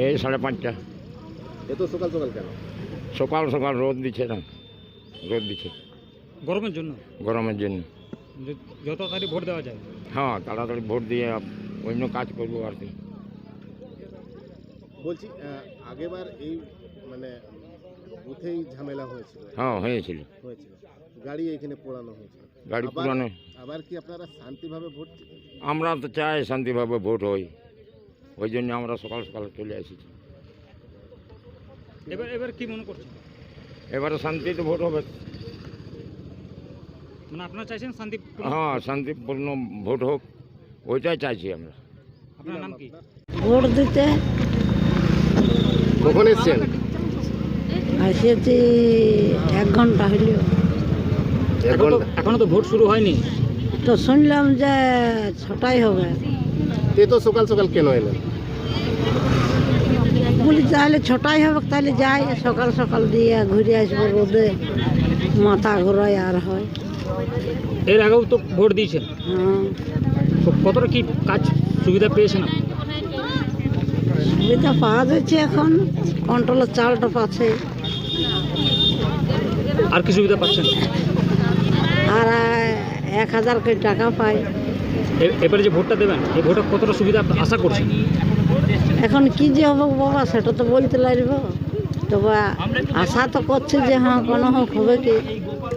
এই 5:30। এত সকাল সকাল কেন? সকাল সকাল রোদ দিচ্ছে না, রোদ দিচ্ছে গরমের জন্য। গরমের জন্য। যত তাড়াতাড়ি ভোট দেওয়া যায়। হ্যাঁ, তাড়াতাড়ি ভোট দিয়ে অন্য কাজ করবো আর কি। বলছি আগেবার এই মানে বুথেই ঝামেলা হয়েছিল। হ্যাঁ, হয়েছিল। গাড়ি এখানে পোড়ানো হয়েছিল। গাড়ি পুরানো। আবার কি আপনারা শান্তিভাবে ভোট? আমরা তো চাই শান্তিভাবে ভোট হয়, ওই জন্য আমরা সকাল সকাল চলে এসেছি। এবার কি মনে করছেন? এবারে শান্তিতে ভোট হবে। মানে আপনারা চাইছেন শান্তি? হ্যাঁ, শান্তিপূর্ণ ভোট হোক, ওইটাই চাইছি আমরা। আপনার নাম কি? ভোট দিতে কখন এসছেন? এসেছি 1 ঘন্টা হইল। এখনো তো ভোট শুরু হয়নি। তো শুনলাম যে 6টায় হবে। এত সকাল সকাল কেন এলেন? বলি তাহলে 6টায় হবে, তাহলে যাই সকাল সকাল দিয়ে ঘুরে আসবো। রোদে মাথা ঘোরায় আর হয়। এর আগেও তো ভোট দিয়েছেন, হ্যাঁ, তো কতটা কি কাজ সুবিধা পেয়েছেন আপনি? সুবিধা পাওয়া যাচ্ছে, এখন কন্ট্রোলের চালটা পাচ্ছে। আর কি সুবিধা পাচ্ছেন? আর 1000 করে টাকা পাই। এবারে যে ভোটটা দেবেন, এই ভোটে কতটা সুবিধা আশা করছেন? এখন কি যে হবে বাবা, সেটা তো বলতে লাগবে। তবে আশা তো করছে যে হ্যাঁ কোনো হোক হবে কি।